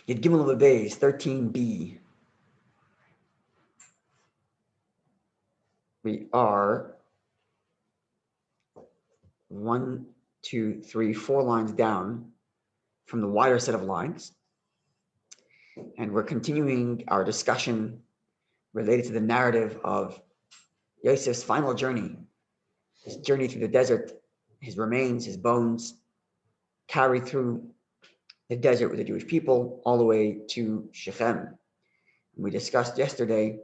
Yud Gimel Beis 13b. We are 1, 2, 3, 4 lines down from the wider set of lines, and we're continuing our discussion related to the narrative of Yosef's final journey, his journey through the desert, his remains, his bones, carried through the desert with the Jewish people all the way to Shechem. We discussed yesterday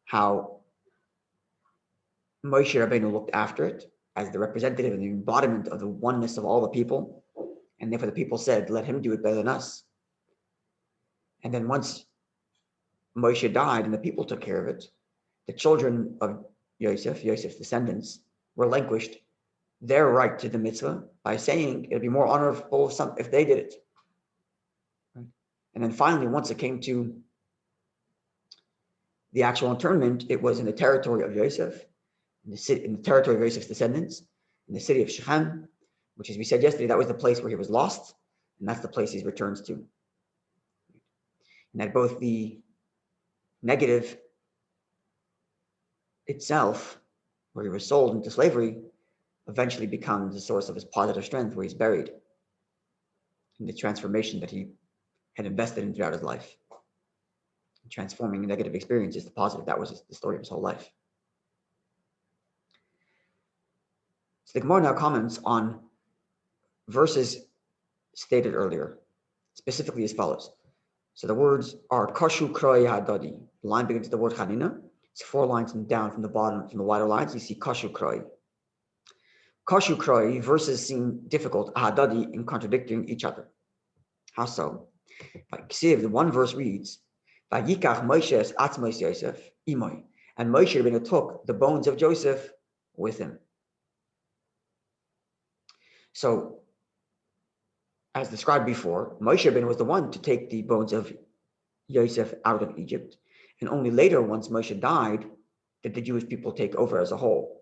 how Moshe Rabbeinu looked after it as the representative and the embodiment of the oneness of all the people, and therefore the people said, let him do it better than us. And then once Moshe died and the people took care of it, the children of Yosef's descendants, relinquished their right to the mitzvah by saying it'd be more honorable if they did it. Right? And then finally, once it came to the actual internment, it was in the territory of Yosef, in the territory of Yosef's descendants, in the city of Shechem, which, as we said yesterday, that was the place where he was lost, and that's the place he returns to. And that both the negative itself, where he was sold into slavery, eventually becomes the source of his positive strength, where he's buried in the transformation that he had invested in throughout his life. Transforming negative experiences to positive, that was the story of his whole life. So the Gemara now comments on verses stated earlier, specifically as follows. So the words are Kashu Kroi Hadadi. The line begins with the word Chanina. It's 4 lines down from the bottom, from the wider lines, you see Kashu Kroi. Kashu Kroi, verses seem difficult, Hadadi, in contradicting each other. How so? The one verse reads, Vayikach Moshe atzmos Yosef imoy, and Moshe Rabbeinu took the bones of Joseph with him. So, as described before, Moshe Rabbeinu was the one to take the bones of Yosef out of Egypt, and only later, once Moshe died, did the Jewish people take over as a whole.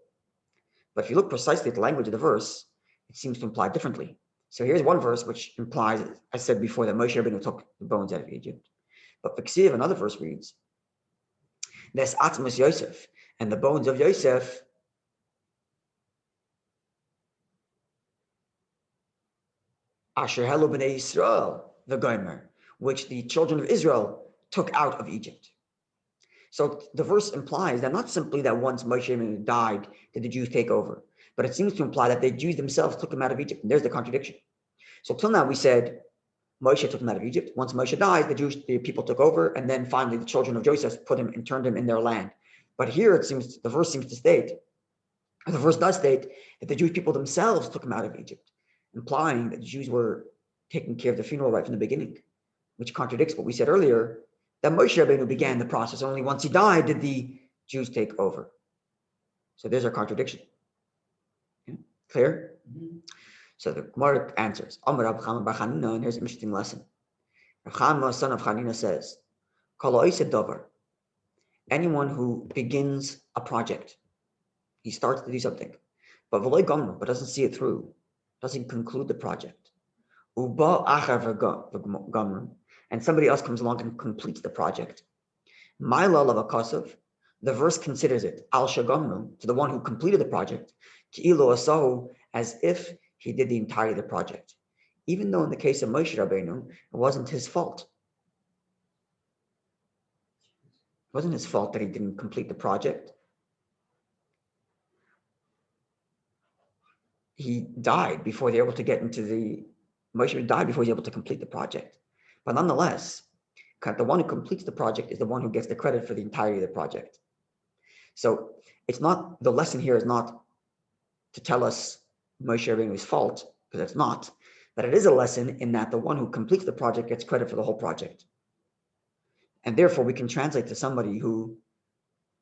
But if you look precisely at the language of the verse, it seems to imply differently. So here's one verse which implies, as I said before, that Moshe Rabbeinu took the bones out of Egypt. But V'ksiv, another verse reads, Nes atzmos Yosef, and the bones of Yosef Asher helu b'nei Yisrael, the Gomer, which the children of Israel took out of Egypt. So the verse implies that not simply that once Moshe Rabbeinu died, did the Jews take over, but it seems to imply that the Jews themselves took him out of Egypt. And there's the contradiction. So till now we said Moshe took him out of Egypt. Once Moshe died, the people took over, and then finally the children of Joseph put him and turned him in their land. But here the verse does state that the Jewish people themselves took him out of Egypt, implying that the Jews were taking care of the funeral right from the beginning, which contradicts what we said earlier, that Moshe Rabbeinu began the process. Only once he died did the Jews take over. So there's our contradiction. Yeah. Clear? Mm-hmm. So the Gemara answers, Amar Rab Chama bar Chanina, and here's an interesting lesson. Rab Chama, son of Chanina, says, Kol ha'oseh davar, anyone who begins a project, he starts to do something, but v'lo gomro, but doesn't see it through, doesn't conclude the project. Uba achar v'gomro, and somebody else comes along and completes the project. Ma'ila lavakasav, the verse considers it al shagomro, to the one who completed the project, ki'ilu asahu, as if he did the entirety of the project, even though in the case of Moshe Rabbeinu, it wasn't his fault. It wasn't his fault that he didn't complete the project. He died before they were able to get into Moshe died before he was able to complete the project. But nonetheless, the one who completes the project is the one who gets the credit for the entirety of the project. So it's not, the lesson here is not to tell us Moshe Rabbeinu's fault, because it's not, but it is a lesson in that the one who completes the project gets credit for the whole project. And therefore we can translate to somebody who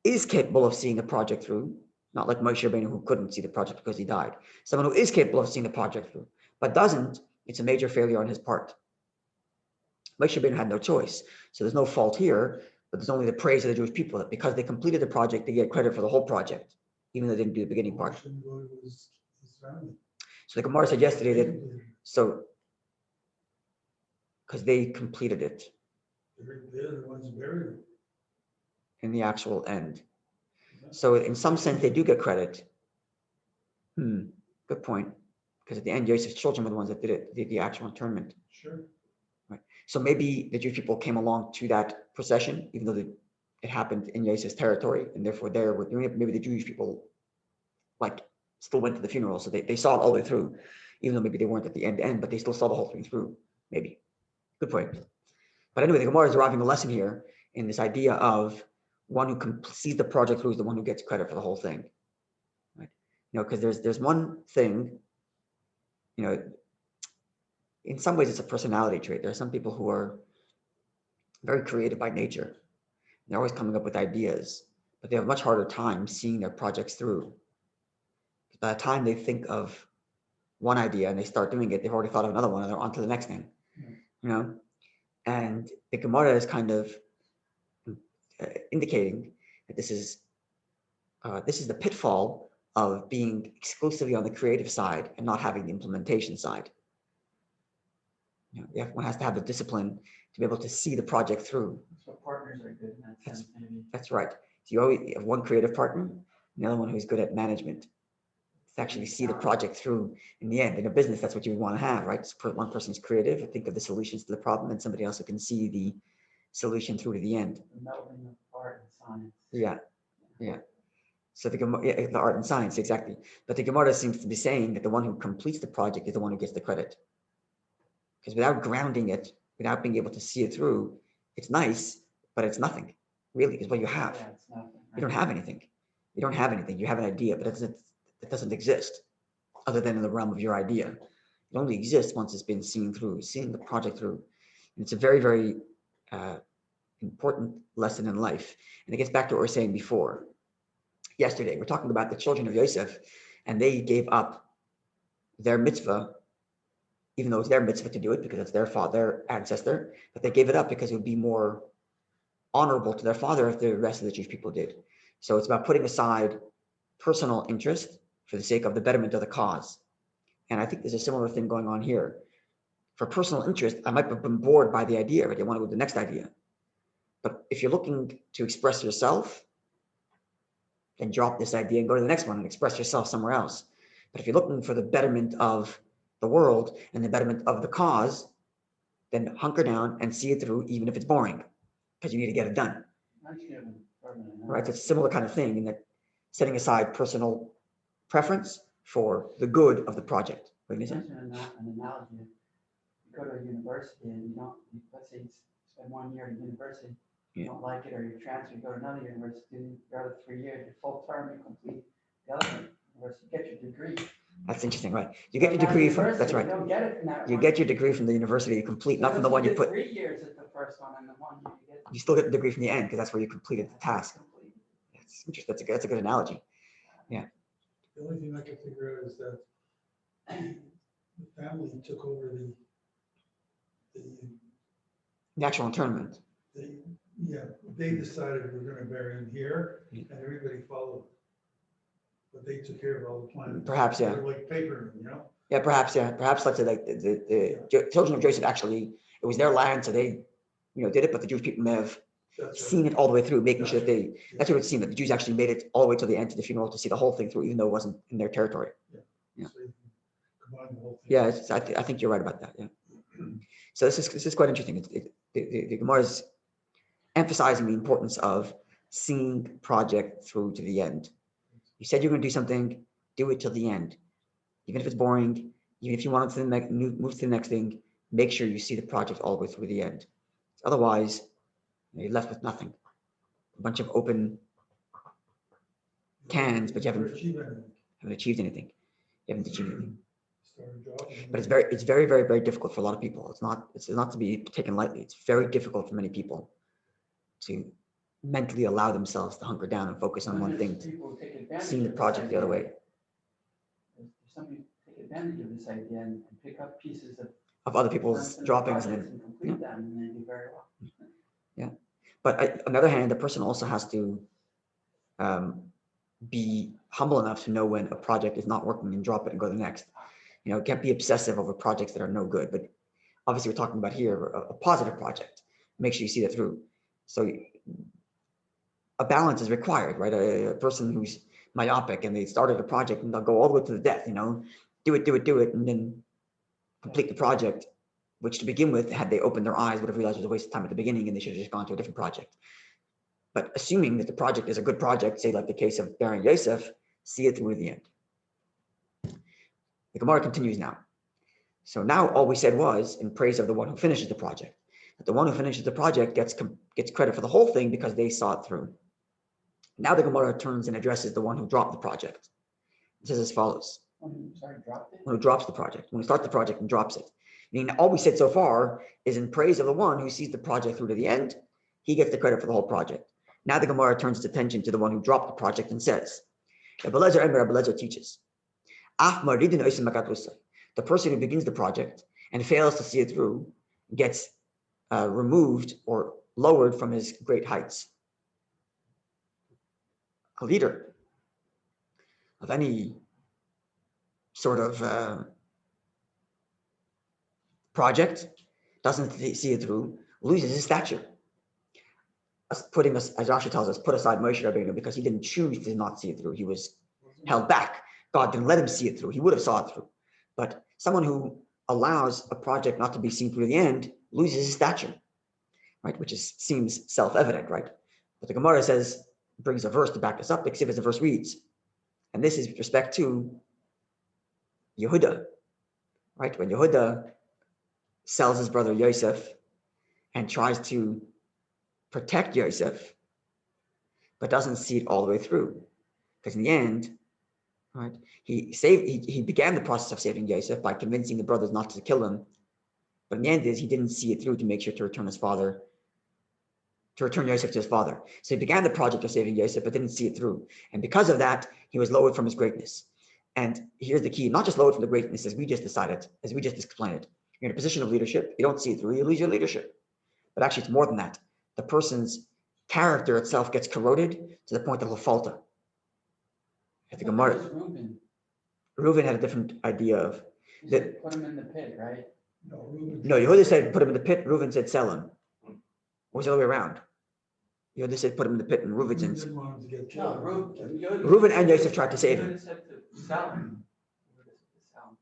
is capable of seeing the project through, not like Moshe Rabbeinu who couldn't see the project because he died. Someone who is capable of seeing the project through, but doesn't, it's a major failure on his part. Moshe Rabbeinu had no choice. So there's no fault here, but there's only the praise of the Jewish people that because they completed the project, they get credit for the whole project, even though they didn't do the beginning part. So the Gemara said yesterday that, so because they completed it They're the ones buried. in the actual end. So in some sense, they do get credit. Good point. Because at the end, Yosef's children were the ones that did the actual internment. Sure. Right. So maybe the Jewish people came along to that procession, even though it happened in Yosef's territory, and therefore they were doing it. Maybe the Jewish people still went to the funeral, so they saw it all the way through, even though maybe they weren't at the end, but they still saw the whole thing through. Maybe. Good point. But anyway, the Gemara is deriving a lesson here in this idea of one who sees the project through is the one who gets credit for the whole thing. Right? Because there's one thing, in some ways it's a personality trait. There are some people who are very creative by nature. They're always coming up with ideas, but they have a much harder time seeing their projects through. By the time they think of one idea and they start doing it, they've already thought of another one and they're on to the next thing. And the Gemara is kind of indicating that this is the pitfall of being exclusively on the creative side and not having the implementation side. One has to have the discipline to be able to see the project through. So partners are good in that sense, maybe. That's right. So you always have one creative partner, and the other one who's good at management. To actually see the project through in the end. In a business, that's what you would want to have, right? So one person's creative, think of the solutions to the problem, and somebody else who can see the solution through to the end. The melding of art and science. Yeah. So the art and science, exactly. But the Gemara seems to be saying that the one who completes the project is the one who gets the credit. Because without grounding it, without being able to see it through, it's nice, but it's nothing, really, is what you have. Yeah, it's nothing, right? You don't have anything. You don't have anything. You have an idea, but it doesn't exist other than in the realm of your idea. It only exists once it's been seen through, seeing the project through. And it's a very, very important lesson in life. And it gets back to what we were saying before. Yesterday, we're talking about the children of Yosef, and they gave up their mitzvah, even though it's their mitzvah to do it because it's their ancestor, but they gave it up because it would be more honorable to their father if the rest of the Jewish people did. So it's about putting aside personal interest for the sake of the betterment of the cause. And I think there's a similar thing going on here. For personal interest, I might have been bored by the idea, but I want to go to the next idea. But if you're looking to express yourself, then drop this idea and go to the next one and express yourself somewhere else. But if you're looking for the betterment of the world and the betterment of the cause, then hunker down and see it through, even if it's boring, because you need to get it done. Right? It's a similar kind of thing in that setting aside personal preference for the good of the project. What do you say? An analogy. You go to a university and let's say you spend 1 year at university, you don't like it, or you transfer, you go to another university, the other 3 years, you're full term, you complete the other university, you get your degree. That's interesting, right? You get your degree from, that's right. You don't get it from that You one. get your degree from the university you complete, not from the one you put. 3 years at the first one, and the one you get. You still get the degree from the end because that's where you completed the task. That's interesting. That's a good analogy. Yeah. The only thing I can figure out is that the family took over The actual internment. They decided we're going to bury him here, and everybody followed. But they took care of all the planning. Perhaps, yeah. They're like paper, Yeah, perhaps, yeah. Perhaps let's say like the children of Joseph actually, it was their land, so they, did it, but the Jewish people may have seen it all the way through, making sure that that's what it seemed, that the Jews actually made it all the way to the end, to the funeral, to see the whole thing through, even though it wasn't in their territory. Yeah. So combine the whole thing. Yeah, I think you're right about that, yeah. So this is quite interesting. The Gemara is emphasizing the importance of seeing project through to the end. You said you're going to do something, do it till the end. Even if it's boring, even if you want to move to the next thing, make sure you see the project all the way through the end. Otherwise, you're left with nothing. A bunch of open cans, but you haven't achieved anything. You haven't achieved anything. But it's very, very, very difficult for a lot of people. It's not to be taken lightly. It's very difficult for many people to mentally allow themselves to hunker down and focus on one thing, seeing the project the other way. Some people take advantage of this idea and pick up pieces of other people's droppings and complete them, and they do very well. Yeah, but on the other hand, the person also has to be humble enough to know when a project is not working and drop it and go to the next. Can't be obsessive over projects that are no good, but obviously we're talking about here a positive project. Make sure you see that through. So a balance is required, right? A person who's myopic and they started a project and they'll go all the way to the death, do it, and then complete the project, which to begin with, had they opened their eyes, would have realized it was a waste of time at the beginning and they should have just gone to a different project. But assuming that the project is a good project, say like the case of bearing Yosef, see it through to the end. The Gemara continues now. So now all we said was in praise of the one who finishes the project. That the one who finishes the project gets credit for the whole thing because they saw it through. Now the Gemara turns and addresses the one who dropped the project. It says as follows. Dropped it? When who drops the project, when we start the project and drops it. Meaning all we said so far is in praise of the one who sees the project through to the end, he gets the credit for the whole project. Now the Gemara turns its attention to the one who dropped the project and says, Rabbi Lezer teaches, the person who begins the project and fails to see it through gets removed or lowered from his great heights. A leader of any sort of project doesn't see it through, loses his stature. Putting us, as Rashi tells us, put aside Moshe Rabbeinu because he didn't choose to not see it through. He was held back. God didn't let him see it through. He would have saw it through. But someone who allows a project not to be seen through the end loses his stature, right? Which seems self-evident, right? But the Gemara brings a verse to back this up. The Ksiv as the verse reads, and this is with respect to Yehuda, right? When Yehuda sells his brother Yosef and tries to protect Yosef, but doesn't see it all the way through, because in the end, right, he began the process of saving Yosef by convincing the brothers not to kill him, but in the end he didn't see it through to make sure to return Yosef to his father. So he began the project of saving Yosef, but didn't see it through, and because of that, he was lowered from his greatness. And here's the key: not just lowered from the greatness, as we just explained. You're in a position of leadership, you don't see it through, you lose your leadership. But actually, it's more than that. The person's character itself gets corroded to the point of lafalta. I think Reuven had a different idea of that. Put him in the pit, right? No, Yehuda said put him in the pit. Reuven said sell him. Or was the other way around? Yehuda said put him in the pit, and Reuven said. Reuven and Yosef tried to save him. Yehuda said to sell him.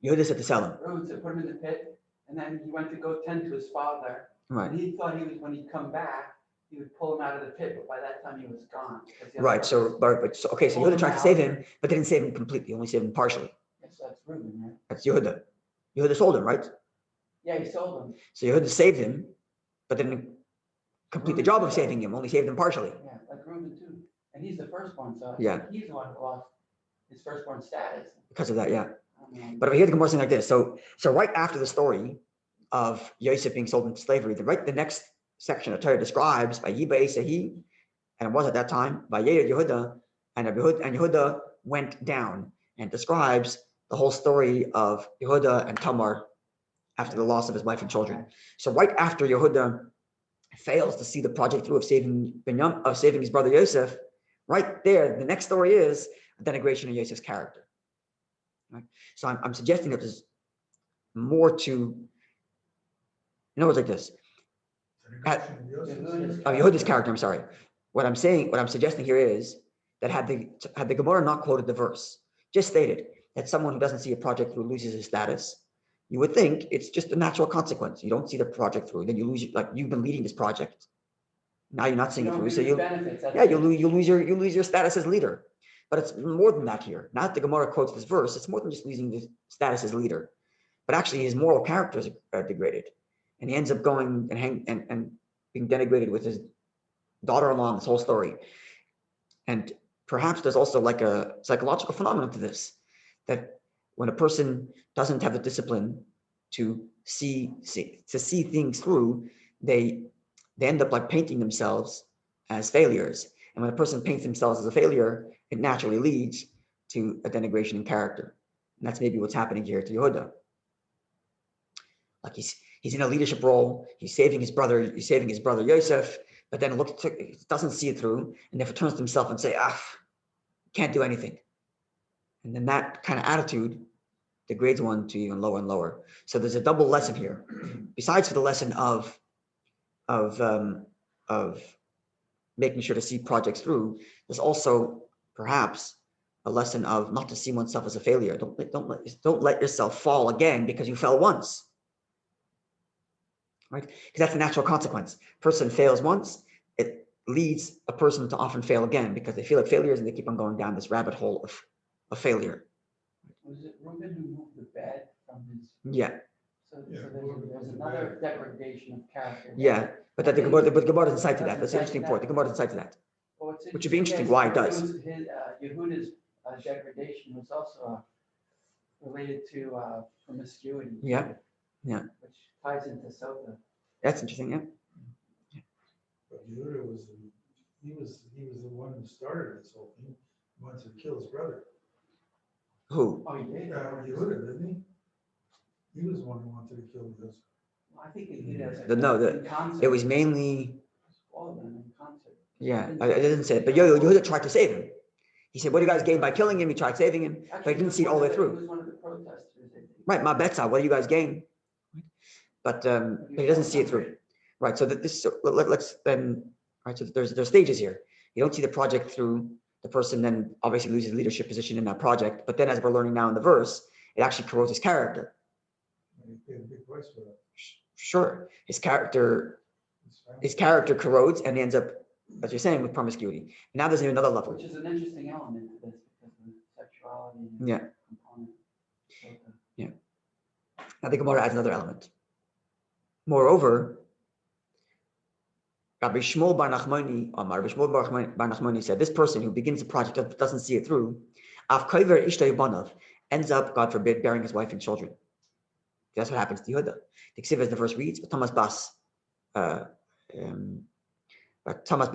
Yehuda said to sell him. Reuven said put him in the pit, and then he went to go tend to his father. Right. And he thought when he'd come back, he would pull him out of the pit, but by that time he was gone. Right. So Yehuda tried to save him, but didn't save him completely. Only saved him partially. Yes, that's Reuben, right? That's Yehuda. Yehuda sold him, right? Yeah, he sold him. So Yehuda saved him, but didn't complete the job of saving him. Only saved him partially. Yeah, like Reuben too. And he's the firstborn, so yeah, he's the one who lost his firstborn status. Because of that, yeah. But here the Gemara saying like this. So right after the story of Yosef being sold into slavery, the next section of Torah describes by Yiba Esahi, and it was at that time by Yehuda, and Yehuda went down, and describes the whole story of Yehuda and Tamar after the loss of his wife and children. So right after Yehuda fails to see the project through of saving his brother Yosef, right there, the next story is a denigration of Yosef's character. Right? So I'm suggesting that there's more to. In other words, like this. Yehuda's character. I'm sorry. What I'm suggesting here is that had the Gemara not quoted the verse, just stated that someone who doesn't see a project through loses his status, you would think it's just a natural consequence. You don't see the project through, then you lose. Like you've been leading this project, now you're not seeing it through, so you lose your status as leader. But it's more than that here. Not the Gemara quotes this verse. It's more than just losing the status as leader, but actually his moral characters are degraded, and he ends up going and being denigrated with his daughter-in-law in this whole story. And perhaps there's also like a psychological phenomenon to this, that when a person doesn't have the discipline to see things through, they end up like painting themselves as failures. And when a person paints themselves as a failure, it naturally leads to a denigration in character. And that's maybe what's happening here to Yehuda. Like he's in a leadership role, he's saving his brother Yosef, but then doesn't see it through, and therefore turns to himself and say, can't do anything. And then that kind of attitude degrades one to even lower and lower. So there's a double lesson here. besides for the lesson of making sure to see projects through, there's also perhaps a lesson of not to see oneself as a failure. Don't let yourself fall again because you fell once, right? Because that's the natural consequence. Person fails once, it leads a person to often fail again because they feel like failures and they keep on going down this rabbit hole of failure. Was it Reuben who moved the bed from his? Yeah. So there's another degradation of character. Yeah, but the Gemara doesn't cite to that. That's an interesting point. The Gemara doesn't cite to that. Which would be interesting why it does. Yehuda's degradation was also related to promiscuity. Yeah. Which ties into Sotah. That's interesting, yeah. But Yehuda he was the one who started this whole thing. He wanted to kill his brother. Who? Oh, he did? Yehuda, didn't he? He was the one who wanted to kill his. Well, I think Yehuda. It was mainly. All of them in concert. Yeah, I didn't say it, but Yehuda tried to save him. He said, "What do you guys gain by killing him?" He tried saving him, but he didn't see it all the way through. He was one of the protesters. Right, Ma Betza, what do you guys gain? But he doesn't see it through. Right, so let's then. Right, so there's stages here. You don't see the project through. The person then obviously loses leadership position in that project. But then, as we're learning now in the verse, it actually corrodes his character. He paid a big price for that. Sure, his character corrodes and he ends up, as you're saying, with promiscuity. Now there's another level. Which is an interesting element to this because of sexuality. Yeah. Component. Yeah. Now the Gemara adds another element. Moreover, Rabbi Shmuel Bar Nachmani said, this person who begins the project doesn't see it through, ends up, God forbid, burying his wife and children. That's what happens to Yehuda. The Ksiv, as the verse reads, Thomas Bas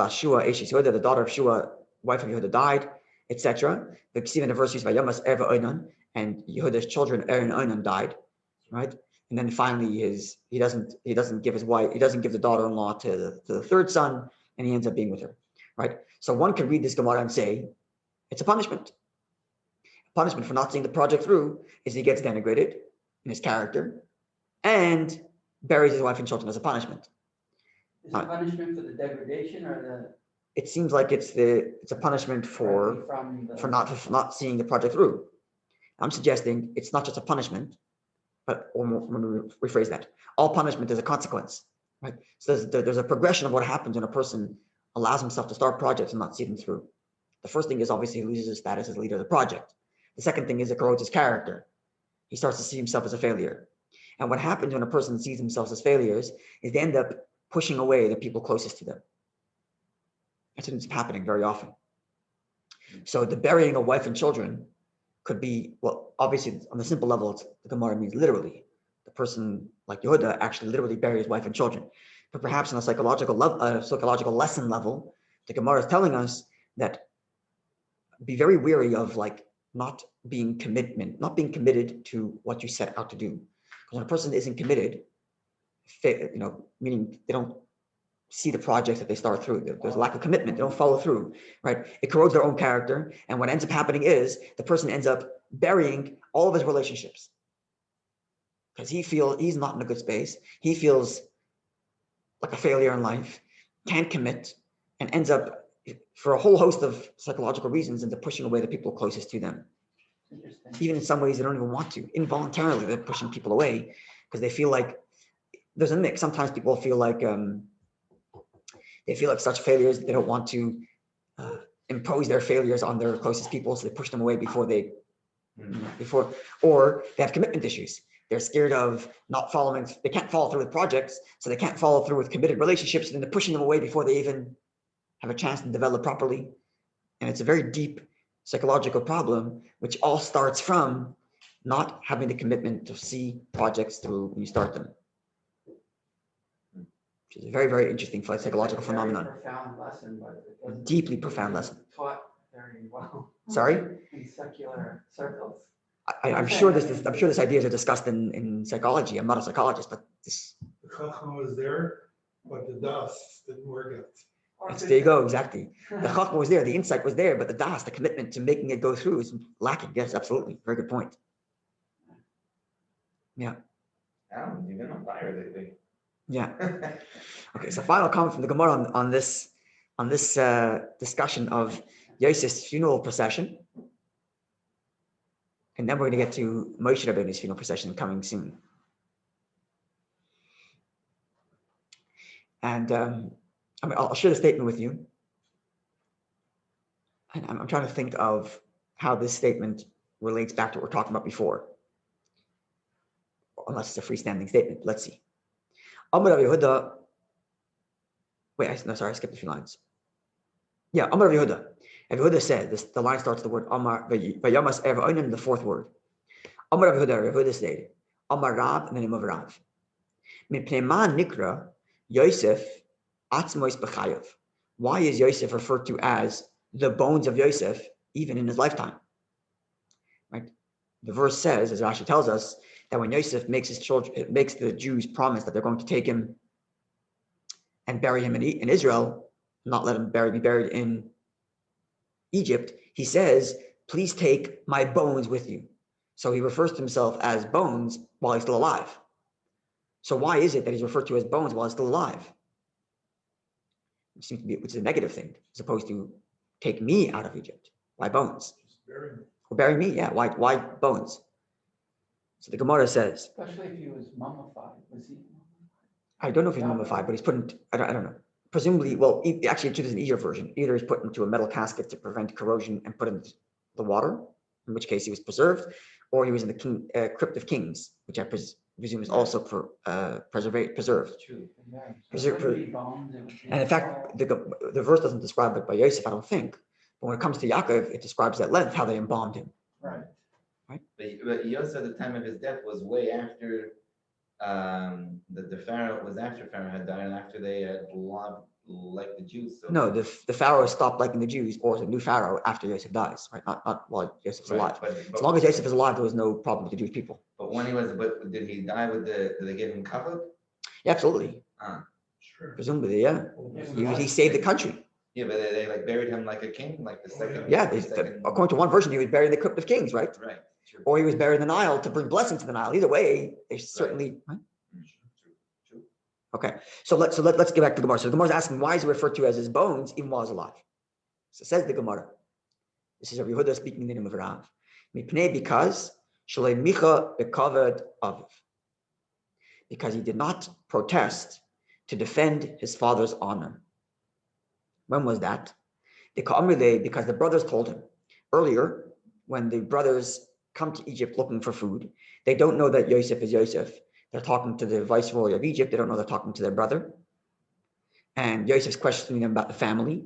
Shua, the daughter of Shua, wife of Yehuda, died, etc. The Ksiv in the verse reads, Vayamas Eva Oinan, and Yehuda's children, Er and Oinan, died, right? And then finally, he doesn't give his wife, he doesn't give the daughter-in-law to the third son, and he ends up being with her, right? So one could read this Gemara and say, it's a punishment. Punishment for not seeing the project through is he gets denigrated in his character and buries his wife and children as a punishment. Is it punishment for the degradation or the? It seems like it's a punishment for not seeing the project through. I'm suggesting it's not just a punishment, but let me rephrase that. All punishment is a consequence, right? So there's a progression of what happens when a person allows himself to start projects and not see them through. The first thing is obviously he loses his status as leader of the project. The second thing is it corrodes his character. He starts to see himself as a failure. And what happens when a person sees themselves as failures is they end up pushing away the people closest to them. That's what's happening very often. So the burying of wife and children could be, well, obviously on the simple level, the Gemara means literally. The person like Yehuda actually literally buries wife and children. But perhaps on a psychological lesson level, the Gemara is telling us that be very wary of not being committed to what you set out to do. Because when a person isn't committed, meaning they don't see the projects that they start through. There's a lack of commitment. They don't follow through, right? It corrodes their own character. And what ends up happening is the person ends up burying all of his relationships because he's not in a good space. He feels like a failure in life, can't commit, and ends up, for a whole host of psychological reasons, ends up pushing away the people closest to them. Even in some ways they don't even want to. Involuntarily, they're pushing people away because they feel like there's a mix. Sometimes people feel like they feel like such failures, they don't want to impose their failures on their closest people, so they push them away or they have commitment issues. They're scared of not following, they can't follow through with projects, so they can't follow through with committed relationships, and then they're pushing them away before they even have a chance to develop properly. And it's a very deep psychological problem, which all starts from not having the commitment to see projects through when you start them. Which is a very, very interesting psychological phenomenon. Profound lesson, but a deeply profound lesson. Taught very well. Sorry? In secular circles. I'm sure this ideas are discussed in psychology. I'm not a psychologist, but this. The Chachma was there, but the das didn't work out. There you go, exactly. The Chachma was there, the insight was there, but the das, the commitment to making it go through, is lacking. Yes, absolutely. Very good point. Yeah. Alan, you've been on fire lately. Yeah. Okay, so final comment from the Gemara on this discussion of Yosef's funeral procession. And then we're going to get to Moshe Rabbeinu's funeral procession coming soon. And I'll share the statement with you. And I'm trying to think of how this statement relates back to what we're talking about before. Unless it's a freestanding statement. Let's see. Amar Rabbi Yehuda. Wait, I skipped a few lines. Yeah, Amar Rabbi Yehuda. Rabbi Yehuda said, the line starts with the word Amar, Vayamas Ev Oinim, the fourth word. Amar Rabbi Yehuda said, Amar Rav, in the name of Rav. Mipnei ma nikra Yosef atzmois b'chayav. Why is Yosef referred to as the bones of Yosef even in his lifetime? Right? The verse says, as Rashi tells us, that when Yosef makes the Jews promise that they're going to take him and bury him in Israel, not let him be buried in Egypt, he says, please take my bones with you. So he refers to himself as bones while he's still alive. So why is it that he's referred to as bones while he's still alive? Which seems to be, which is a negative thing, as opposed to take me out of Egypt. Why bones? Or bury me? Yeah, why bones? So the Gemara says, Especially if he was mummified. Was he mummified? I don't know if he's mummified, but he's put in, I don't know. Presumably, well, actually, there's an easier version. Either he's put into a metal casket to prevent corrosion and put in the water, in which case he was preserved, or he was in the crypt of kings, which I presume is also preserved. True. Yeah. And in fact, the verse doesn't describe it by Yosef, I don't think. But when it comes to Yaakov, it describes at length how they embalmed him. Right. But Yosef at the time of his death was way after the Pharaoh was after Pharaoh had died and after they had loved like the Jews. So no, the Pharaoh stopped liking the Jews, or the new Pharaoh after Yosef dies, right? Not while Joseph's alive. But as long as Joseph is alive, there was no problem with the Jewish people. But when he was, did he die with did they give him cover? Yeah, absolutely. Sure. Presumably, yeah. He saved the country. Yeah, but they like buried him like a king, like the second. Yeah, according to one version, he was buried in the crypt of kings, right? Right. True. Or he was buried in the Nile to bring blessing to the Nile. Either way, they certainly. Right? True. Okay, so let's get back to the Gemara. So the Gemara is asking, why is he referred to as his bones even while he's alive? So says the Gemara. This is Rabbi Yehuda speaking in the name of Rav. Because shalei micha bekavod aviv. Because he did not protest to defend his father's honor. When was that? Because the brothers told him earlier, when the brothers come to Egypt looking for food, they don't know that Yosef is Yosef. They're talking to the viceroy of Egypt. They don't know they're talking to their brother. And Yosef's questioning them about the family.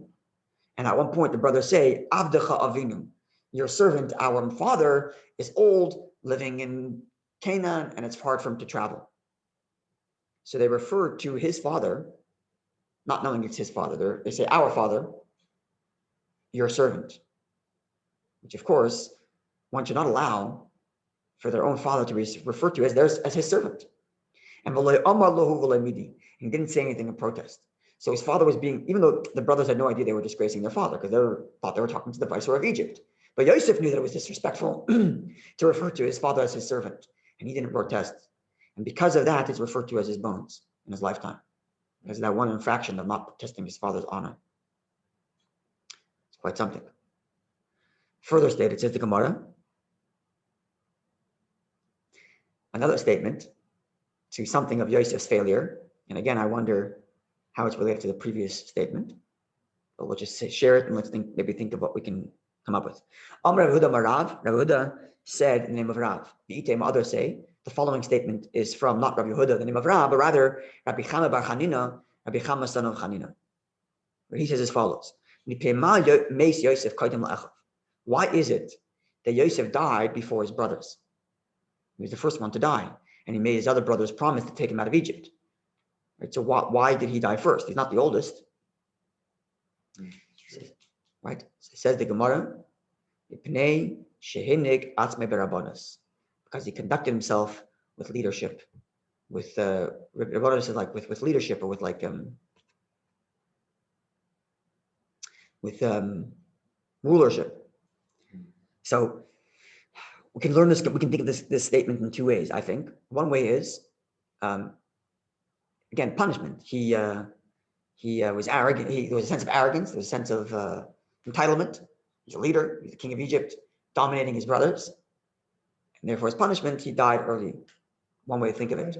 And at one point, the brothers say, Avdecha Avinu, your servant, our father, is old, living in Canaan, and it's hard for him to travel. So they refer to his father, not knowing it's his father. They say, our father, your servant. Which, of course, one should not allow for their own father to be referred to as his servant. And he didn't say anything in protest. So his father was being, even though the brothers had no idea they were disgracing their father, because they thought they were talking to the viceroy of Egypt. But Yosef knew that it was disrespectful to refer to his father as his servant, and he didn't protest. And because of that, he's referred to as his bones in his lifetime, because of that one infraction of not protesting his father's honor. It's quite something. Further stated, says the Gemara, another statement to something of Yosef's failure. And again, I wonder how it's related to the previous statement, but we'll just share it and let's maybe think of what we can come up with. Rabbi Yehuda said in the name of Rav. Others say the following statement is from not Rabbi Yehuda, the name of Rav, but rather Rabbi Chama bar Chanina, Rabbi Chama son of Chanina. Where he says as follows: why is it that Yosef died before his brothers? He was the first one to die, and he made his other brothers promise to take him out of Egypt. Right? So why did he die first? He's not the oldest. Right? So says the Gemara, because he conducted himself with leadership, with with leadership, or with rulership. So we can learn this. We can think of this statement in two ways. I think one way is again, punishment. He was arrogant. There was a sense of arrogance. There was a sense of entitlement. He's a leader. He's the king of Egypt, dominating his brothers. And therefore, his punishment, he died early. One way to think of it.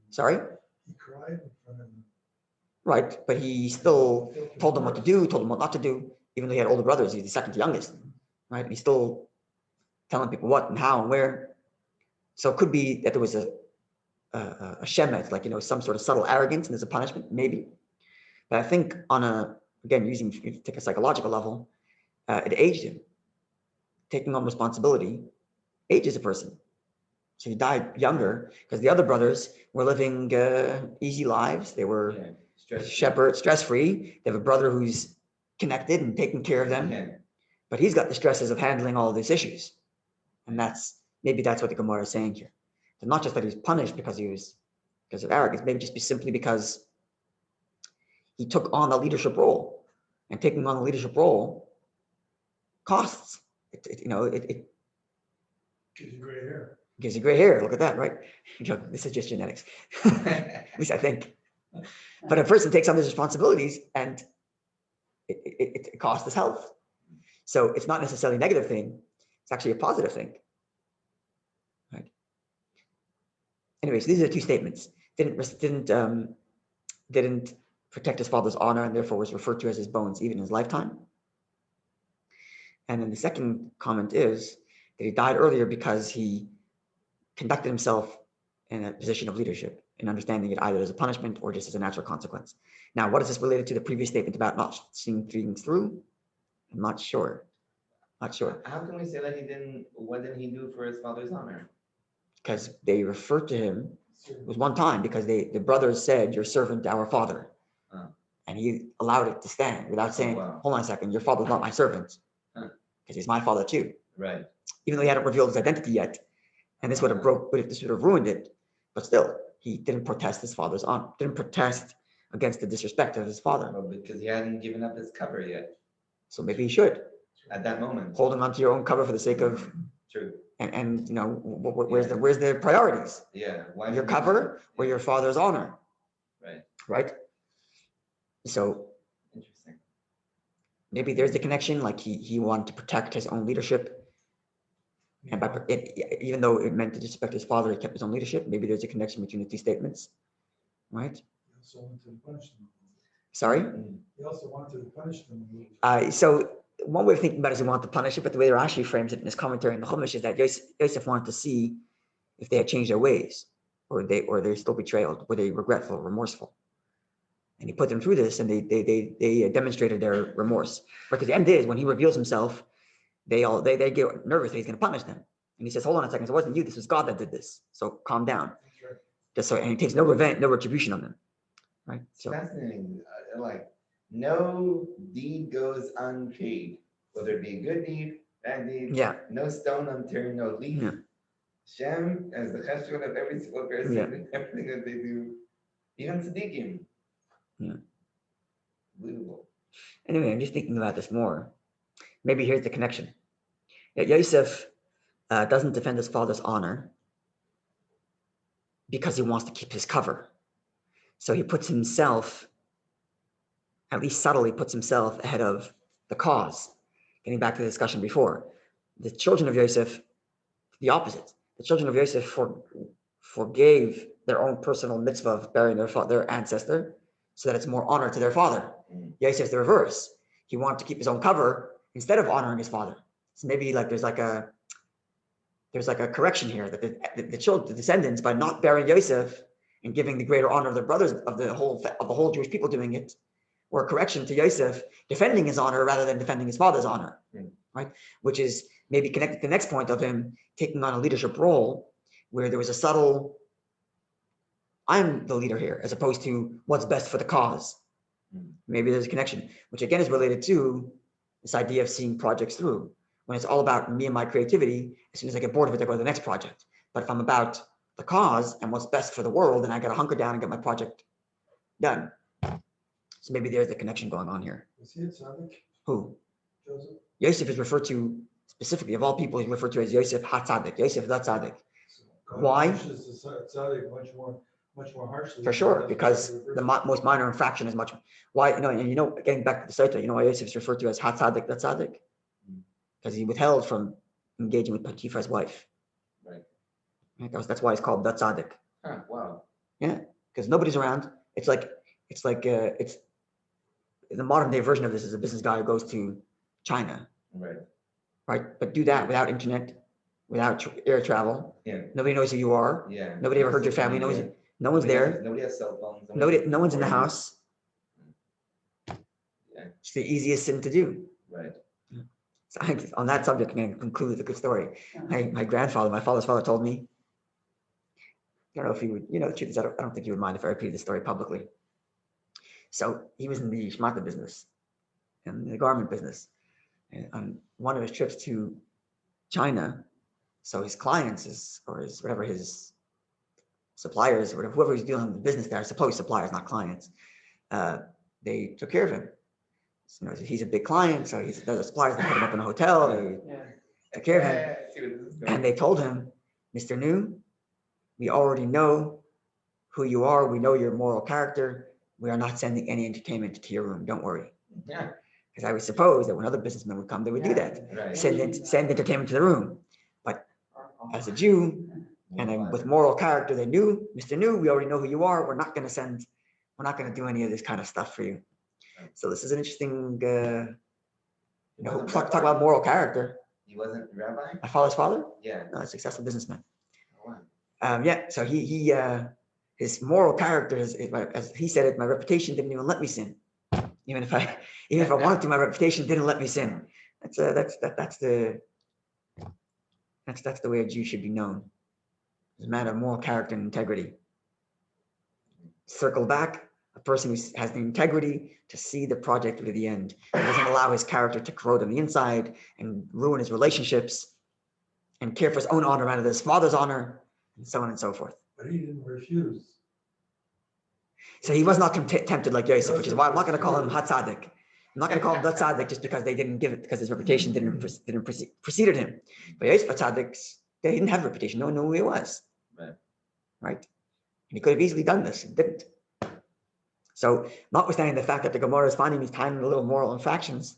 Sorry? He cried in front of them. Right, but he still told them what to do, told them what not to do, even though he had older brothers. He's the second youngest, right? He's still telling people what and how and where. So it could be that there was a shemet, like, some sort of subtle arrogance, and there's a punishment, maybe. But I think if you take a psychological level, it aged him. Taking on responsibility ages a person. So he died younger because the other brothers were living easy lives. They were shepherds, stress-free. They have a brother who's connected and taking care of them. Yeah. But he's got the stresses of handling all of these issues. And maybe that's what the Gemara is saying here. So not just that he's punished because of arrogance, maybe just simply because he took on the leadership role. And taking on the leadership role costs. It Gives you gray hair. gives you gray hair. Look at that, right? This is just genetics. At least I think. But a person takes on these responsibilities and it costs his health. So it's not necessarily a negative thing. It's actually a positive thing. Right. Anyway, so these are two statements. Didn't protect his father's honor and therefore was referred to as his bones even in his lifetime. And then the second comment is that he died earlier because he conducted himself in a position of leadership and understanding it either as a punishment or just as a natural consequence. Now, what is this related to the previous statement about not seeing things through? I'm not sure. Not sure. How can we say that what didn't he do for his father's honor? Because they referred to him, it was one time because the brothers said, "Your servant, our father." And he allowed it to stand without saying, wow. "Hold on a second, your father's not my servant." Because he's my father too. Right. Even though he hadn't revealed his identity yet. And this would have ruined it. But still, he didn't protest his father's honor, didn't protest against the disrespect of his father. Well, because he hadn't given up his cover yet. So maybe he should. At that moment. Holding on to your own cover for the sake of True. And where's the priorities? Yeah. Why Your cover or your father's honor? Right. Right? So Interesting. maybe there's the connection, like he wanted to protect his own leadership. And even though it meant to disrespect his father, he kept his own leadership. Maybe there's a connection between the two statements, right? He also wanted to punish them. Sorry? He also wanted to punish them. So one way of thinking about it is he wanted to punish it, but the way Rashi frames it in his commentary in the Chumash is that Yosef wanted to see if they had changed their ways, or they're still betrayal, were they regretful, remorseful. And he put them through this, and they demonstrated their remorse. Because the end is when he reveals himself, they get nervous that he's going to punish them. And he says, "Hold on a second, it wasn't you. This was God that did this. So calm down." Right. Just so, and he takes no revenge, no retribution on them. Right. So fascinating. Like no deed goes unpaid, whether it be a good deed, bad deed. Yeah. No stone unturned, no leaf. Yeah. Shem as the cheshbon of every single person, everything that they do, even tzaddikim. Yeah. Unbelievable. Anyway, I'm just thinking about this more. Maybe here's the connection. That Yosef doesn't defend his father's honor because he wants to keep his cover. So he puts himself, at least subtly puts himself ahead of the cause. Getting back to the discussion before, the children of Yosef, the opposite. The children of Yosef forgave their own personal mitzvah of burying their ancestor so that it's more honor to their father. Yosef's the reverse. He wanted to keep his own cover instead of honoring his father. So maybe there's like a correction here that the descendants, by not burying Yosef and giving the greater honor of their brothers of the whole Jewish people doing it, or a correction to Yosef defending his honor rather than defending his father's honor, right? Which is maybe connected to the next point of him taking on a leadership role where there was a subtle, I'm the leader here, as opposed to what's best for the cause. Maybe there's a connection, which again is related to this idea of seeing projects through. When it's all about me and my creativity, as soon as I get bored of it, I go to the next project. But if I'm about the cause and what's best for the world, then I got to hunker down and get my project done. So maybe there's the connection going on here. Was he a tzaddik? Who? Joseph? Yosef is referred to, specifically of all people, he's referred to as Yosef HaTzadik, Yosef the Tzaddik. God Why? punishes the tzaddik much more much more harshly. For sure, because the most minor infraction is much. Why, getting back to the Sotah, why Yosef is referred to as Hatzadik, that Tzaddik? Because he withheld from engaging with Potiphar's wife. Right. That's why it's called that Tzaddik. Huh, wow. Yeah, because nobody's around. It's like the modern day version of this is a business guy who goes to China. Right. But do that without internet, without air travel. Yeah. Nobody knows who you are. Yeah. Nobody ever heard your family knows you. No one's there. Nobody has cell phones. No one's in the house. Yeah. It's the easiest sin to do. Right. So on that subject, I'm going to conclude with a good story. My father's father told me, I don't know if he would, the truth is, I don't think he would mind if I repeated the story publicly. So he was in the shmata business, in the garment business. And on one of his trips to China, so his clients his suppliers, or whoever he's dealing with the business there, supposed suppliers, not clients, they took care of him. So, he's a big client, so the suppliers, they put him up in a hotel, they took care of him. And they told him, Mr. New, we already know who you are. We know your moral character. We are not sending any entertainment to your room. Don't worry. Yeah. Because I would suppose that when other businessmen would come, they would do that. Right. Send entertainment to the room. But as a Jew and with moral character, they knew, Mr. New, we already know who you are. We're not going to do any of this kind of stuff for you. So this is an interesting, talk about moral character. He wasn't Rabbi? My father's father? Yeah. No, a successful businessman. Oh, wow. So his moral character, as he said it, my reputation didn't even let me sin. Even if I wanted to, my reputation didn't let me sin. That's the way a Jew should be known. As a man of moral character and integrity. Circle back, a person who has the integrity to see the project to the end. He doesn't allow his character to corrode on the inside and ruin his relationships and care for his own honor rather than his father's honor, and so on and so forth. But he didn't refuse. So he was not tempted like Yosef, which is why I'm not going to call him Hatzadik. I'm not going to call him that Tzaddik just because they didn't give it, because his reputation didn't preceded him. But Yosef Tzaddiks, they didn't have a reputation. No one knew who he was. Right? And he could have easily done this and didn't. So, notwithstanding the fact that the Gemara is finding these tiny little moral infractions,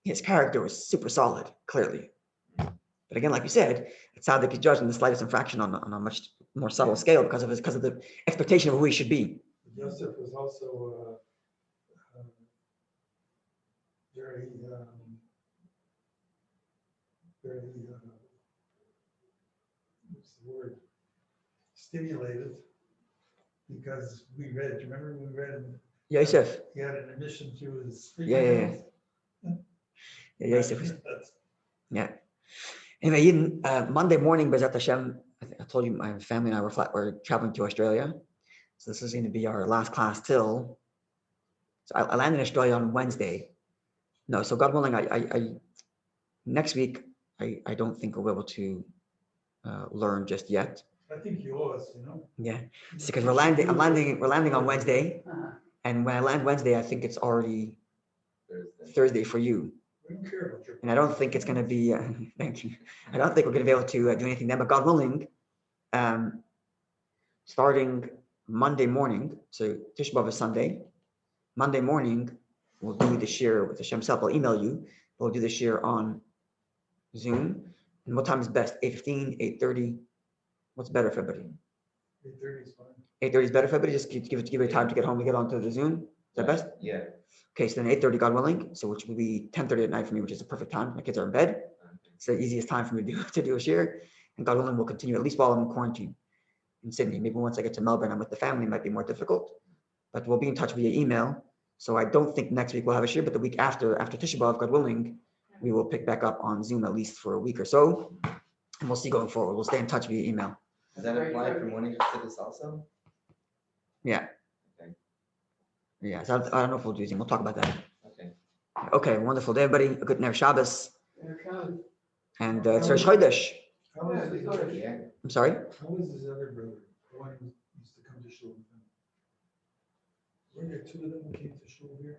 his character was super solid, clearly. But again, like you said, it's Tzaddik is judged in the slightest infraction on a much more subtle scale because of the expectation of who he should be. Yosef was also very what's the word? Stimulated, because we read. Do you remember we read? Yosef. He had an admission to his. Yeah. Yosef. Yeah. Anyway, Monday morning, Bezat Hashem, I told you my family and I were traveling to Australia. So this is going to be our last class till. So I landed in Australia on Wednesday. No, so God willing, I next week I don't think we'll be able to learn just yet. I think you owe us, Yeah, it's because we're landing on Wednesday, and when I land Wednesday, I think it's already Thursday for you. We don't care about your. And I don't think it's going to be. Thank you. I don't think we're going to be able to do anything then. But God willing, starting Monday morning, so Tisha B'Av is Sunday. Monday morning, we'll do the shir with Hashem's help. I'll email you. We'll do the shir on Zoom. And what time is best? 8:15, 8:30. What's better for everybody? 8:30 is fine. 8:30 is better for everybody. Just give it time to get home and get onto the Zoom. Is that best? Yeah. Okay, so then 8:30, God willing. So which will be 10:30 at night for me, which is the perfect time. My kids are in bed. It's the easiest time for me to do a shir. And God willing, we'll continue at least while I'm in quarantine in Sydney. Maybe once I get to Melbourne, I'm with the family, it might be more difficult. But we'll be in touch via email. So I don't think next week we'll have a shir, but the week after Tisha B'Av, God willing, we will pick back up on Zoom at least for a week or so. And we'll see going forward. We'll stay in touch via email. Does that apply for morning Chassidus also? Yeah. Okay. Yeah, so I don't know if we'll do Zoom. We'll talk about that. Okay. Okay, wonderful day, everybody. A good Ner Shabbos. And it's Rosh Chodesh. How is his I'm sorry? How is his other brother? The one who used to come to shul with him? Were there two of them who came to shul here?